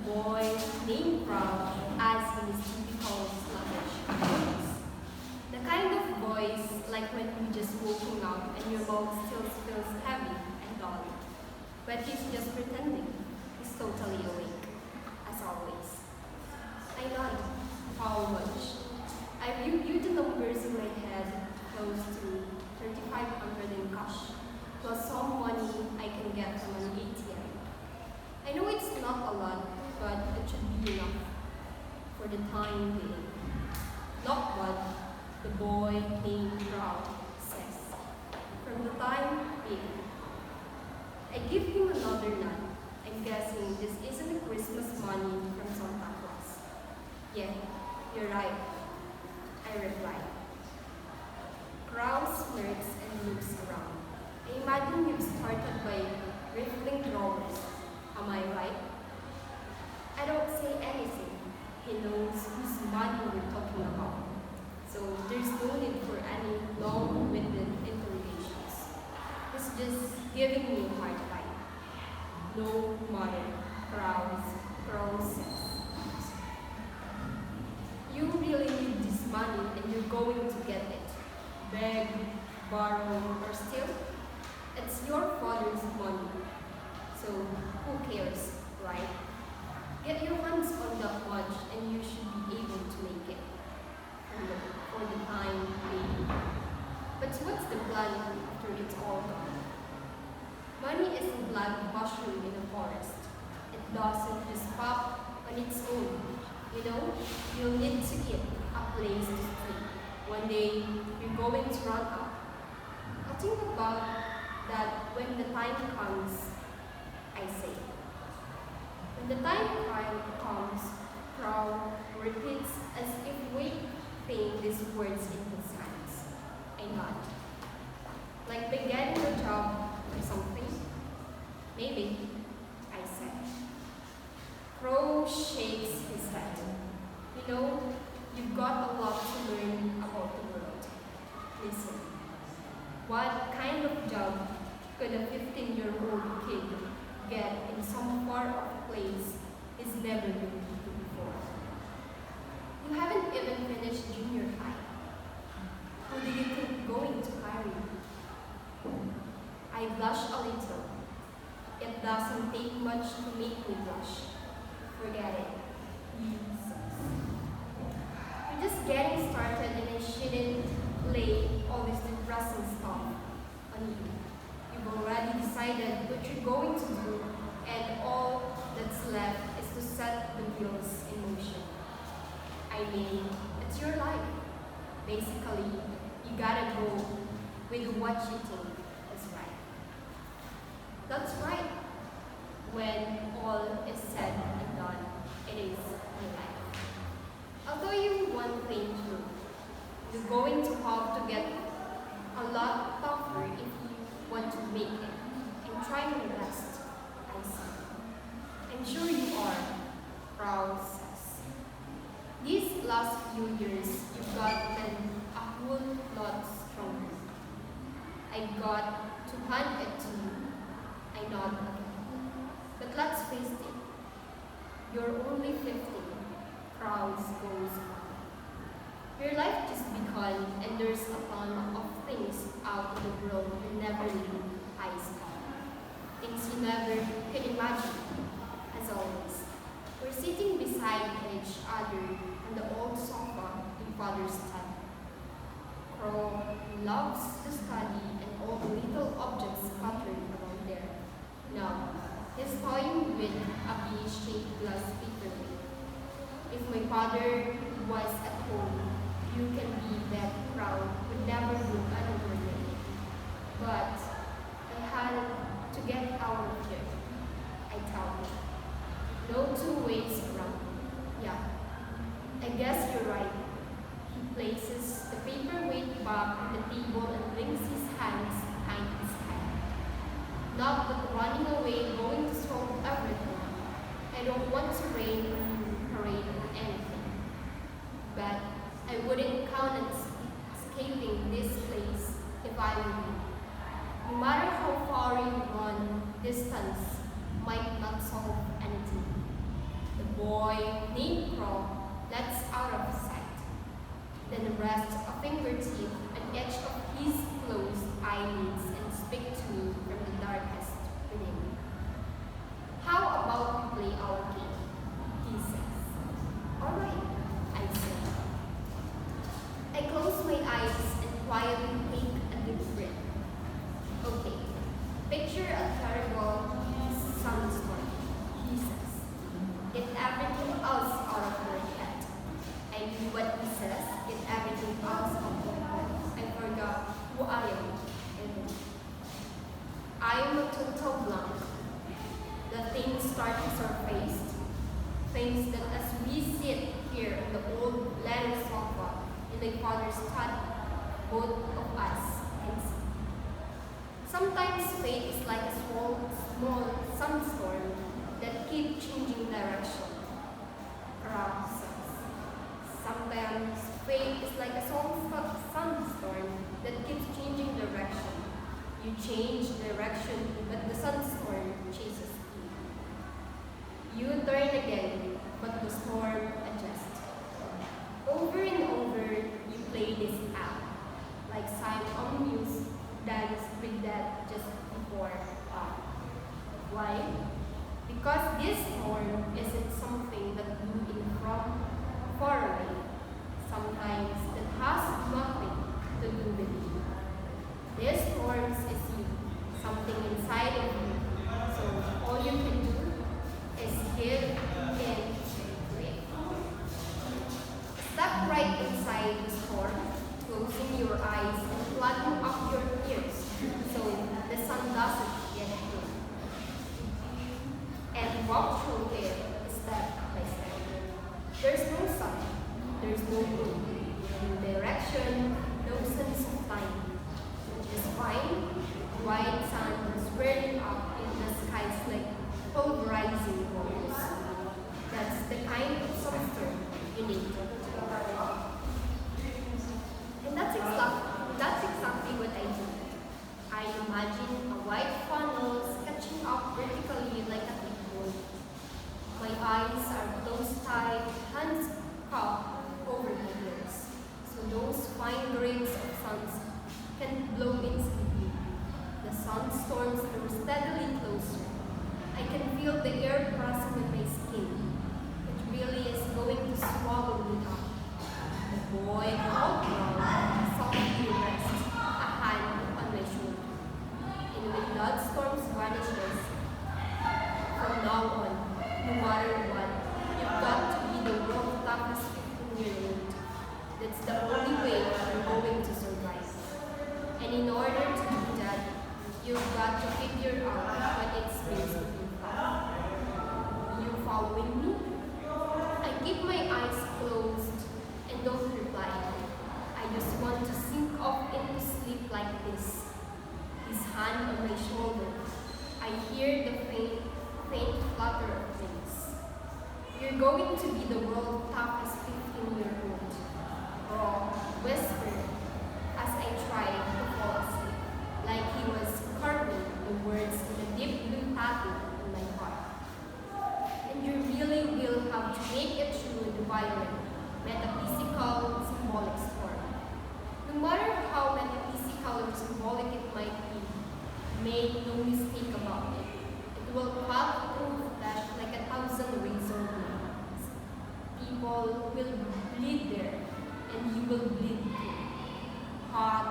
boy named Brown as in his typical sluggish voice. The kind of voice like when you just woken up and your mouth still feels heavy and dull. But he's just pretending. He's totally awake, as always. I nod. How much? I reviewed the numbers in my head, close to 3,500 in cash, plus some money I can get from an ATM. I know it's not a lot, but it should be enough for the time being. Not what the boy named Brown says. From the time being. I give him another nod. I'm guessing this isn't Christmas money from Santa Claus. Yeah, you're right, I replied. Crow smirks and looks around. I imagine you've started by riffling drawers. Am I right? I don't say anything. He knows whose money we're talking about. So there's no need for any long-winded interrogations. He's just giving me a hard time. No matter, Crow says. You really need this money and you're going to get it. Beg, borrow, or steal? It's your father's money. So who cares, right? Get your hands on that much and you should be able to make it. For the time being. But what's the plan after it's all gone? Money isn't like mushroom in a forest. It doesn't just pop on its own. You know, you'll need to eat, a place to sleep. One day, you're going to run out. I'll think about that when the time comes, I say. When the time comes, Crow repeats as if weighing these words in his hands. I nod. Like beginning a job or something? Maybe, I said. Crow shakes his head. You know, you've got a lot to learn about the world. Listen, what kind of job could a 15-year-old kid get in some far-off place he's never been to before? You haven't even finished junior high. How do you think going to hire you? I blush a little. It doesn't take much to make me blush. Forget it. He says. You're just getting started and I shouldn't lay all this depressing stuff on you. You've already decided what you're going to do and all that's left is to set the wheels in motion. I mean, it's your life. Basically, you gotta go with what you think is right. That's right. When all is said and done, it is my life. I'll tell you one thing too. You're going to have to get a lot tougher if you want to make it. And try your best, I say. I'm sure you are, Crow says. These last few years, you've gotten a whole lot stronger. I got to hand it to you. I nod again. But let's face it, you're only 15, Crow goes on. Your life just begun and there's a ton of things out in the world you never laid eyes on. Things you never could imagine. As always, we're sitting beside each other on the old sofa in Father's study. Crow loves to study and all the little objects scattered around there. Now, he's toying with a V-shaped glass paperweight. If my father was at home, you can be that Crow would never look another way. But I had to get out of here, I tell him. No two ways around. Yeah, I guess you're right. He places the paperweight back on the table and brings his hands behind his head. Not that running away going to solve everything. I don't want to rain on parade on anything. But I wouldn't count on escaping this place if I were you. No matter how far you run, distance might not solve anything. The boy named Crawl lets out of sight, then rests a fingertip on each of his closed eyelids and speak to me from the darkest within. How about we play our game? He says. Alright, I say. I close my eyes and quietly take a deep breath. Okay, picture a terrible sandstorm, he says. Get everything else out of your head. I knew what he says. Get everything else out of your head. I forgot who I am. And I am a total blank. The things start to surface. Things that as we sit here on the old leather sofa in my father's study, both of us can see. Sometimes fate is like a small sandstorm that keeps changing direction. Krauss says. Sometimes fate is like a sandstorm that keeps changing direction. You change direction, but the sandstorm chases you. You turn again, but the storm adjusts. Over and over, you play this out, like Simon Muse danced with that just before dawn. Why? Because this storm isn't something that blew in from far away. Sometimes that has nothing to do with you. This storm is you, something inside of you. So all you can do is give in to it. Step right inside the storm, closing your eyes and plugging up your ears so the sun doesn't get through. And walk through it step by step. There's no sun, there's no moon, no direction, no sense of time. Just fine, white sun swirling up in the skies like pulverizing balls. That's the kind of sunstone you need. And that's exactly what I do. I imagine a white funnel sketching up vertically like a big bowl. My eyes are closed tight, hands cupped over my ears, so those fine grains of suns can blow instantly. The sun storms grow steadily closer. I can feel the air pressing on my skin. It really is going to swallow me up. The boy called Brown softly rests a hand on my shoulder. And when blood storms vanishes, from now on, no matter what, you've got to be the world's toughest 15-year-old. That's the only way you're going to survive. And in order to do that, you've got to figure out what it means to be fast. You following me? I keep my eyes closed and don't reply. I just want to sink off into sleep like this. His hand on my shoulder. I hear the faint flutter of wings. You're going to be the world's toughest 15-year-old. Raw whispered as I tried to fall asleep, like he was carving the words in a deep blue tattoo on my heart. And you really will have to make it through the violent, metaphysical, symbolic storm. No matter how metaphysical or symbolic it might be, make no mistake about it. It will cut through flesh like 1,000 razor blades. People will bleed there, and you will bleed too. Hot,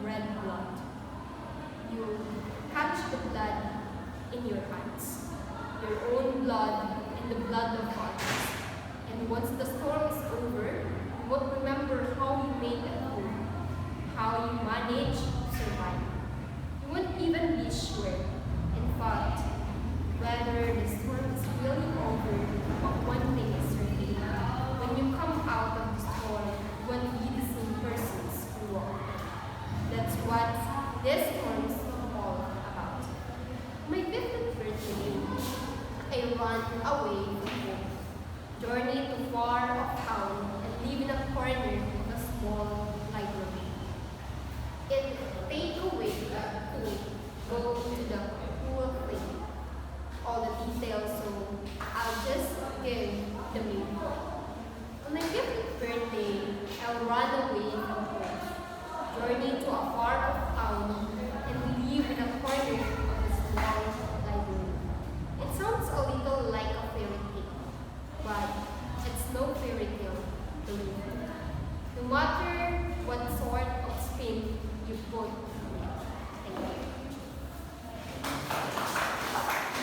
red blood. You catch the blood in your hands, your own blood and the blood of others. And once the storm is over, you won't remember how you made it through, how you managed to survive. You won't even be sure, in fact, whether the storm is really over. But one thing is certain: when you come out of the storm, you won't be the same persons you were. That's what this storm is all about. My 50th birthday, I run away from home, journey to far off town, and live in a corner with a small library. It take away to go to the cool thing, all the details, so I'll just give believed. No matter what sort of spin you put